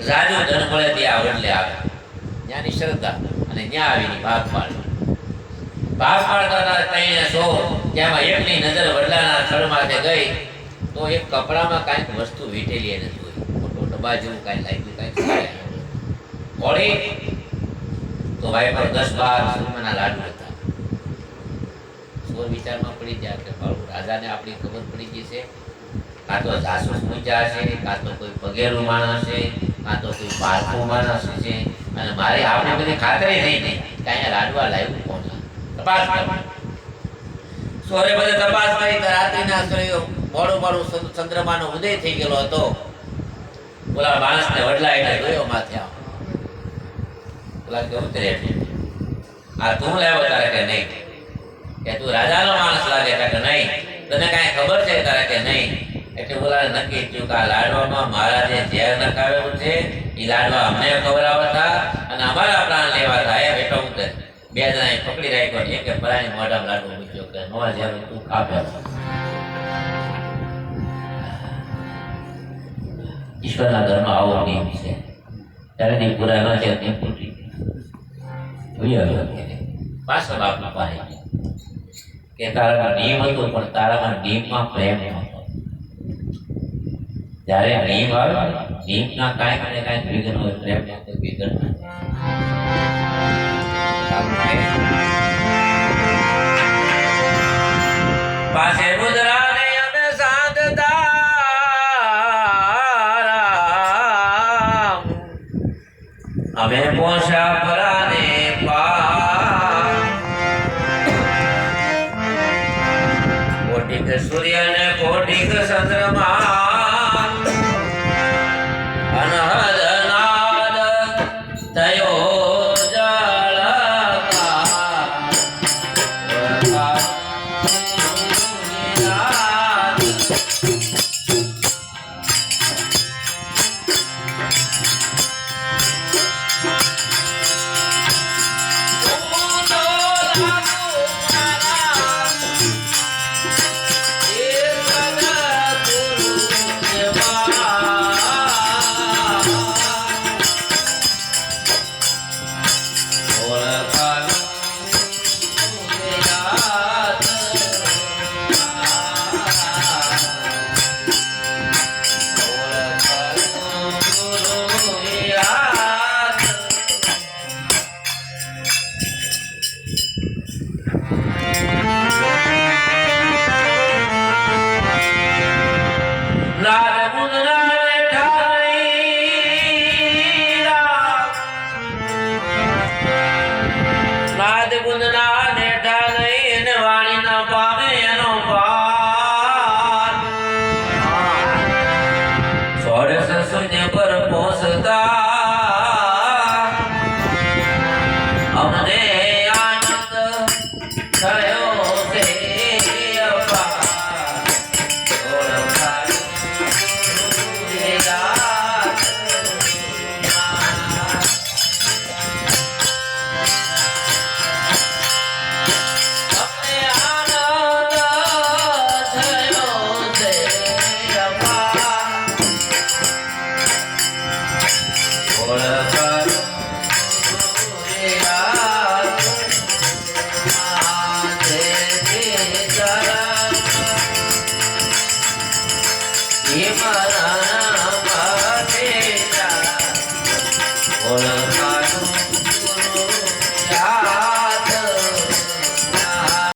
રાજુ ધન મળે ત્યાં વડલે આવે ત્યાંની શ્રદ્ધા અને ત્યાં આવીને ભાગ પાડતા તઈને સો ત્યાંમાં એકની નજર વડલાના થળમાંથી ગઈ તો એક કપડામાં કાંઈક વસ્તુ વીટેલી એને જોઈ મોટો ડબ્બા જેવું કાંઈ લાગ્યું કાંઈક ઓળી તો ભાઈ પર 10-12 સોનાના લાડુ હતા. સોર વિચારમાં પડી ગયા કે બાળુ રાજાને આપણી ખબર પડી ગઈ છે, કાં તો જાસૂસ પૂજા છે, કાં તો કોઈ પગેરું માણસ છે, કાં તો કોઈ પારખું માણસ છે, અને મારે આપણે બધી ખાતરી થઈ નહીં કે અહીંયા લાડવા લાવ્યું કોણ. તપાસ સોરે બધે તપાસ કરી રાત્રિના મોડું ચંદ્રમાનો ઉદય થઈ ગયેલો હતો. બોલા માણસને વડલા એને જોયો માથે બોલા કે ઉતરે આ તું લાવ્યો તારે કે નહીં, કે તું રાજાનો માણસ લાગે કે નહીં, તને કાંઈ ખબર છે તારે કે નહીં. એટલે બોલા નક્કી થયું કે આ લાડવામાં મહારાજે ઝેર નખાવેલું છે, એ લાડવા અમને ખવડાવતા અને અમારા પ્રાણ લેવાતા. એ બેઠો ઉતર બે જણાએ પકડી રાખ્યો ને એકે પરાની મોઢામાં લાડવો મૂક્યો કે નો ઝેર તું કાપે. ઈશ્વરના ઘરમાં આવો નિયમ છે, ત્યારે તે પૂરા ન છે તે પૂરી પાછો બાપના પાસે કે તારામાં નિયમ હતો પણ તારામાં નિયમમાં પ્રેમ હતો. જ્યારે નિયમ આવે નિયમના કાંઈક ને કાંઈક વિઘ્ન હોય, પ્રેમ તો વિઘ્ન પાસે મુદ્રાને અમે સાધતા અમે પોષા પરાને કોટિક સૂર્ય ને કોટિક ચંદ્રમા અનહદ નાદ તયો Hola,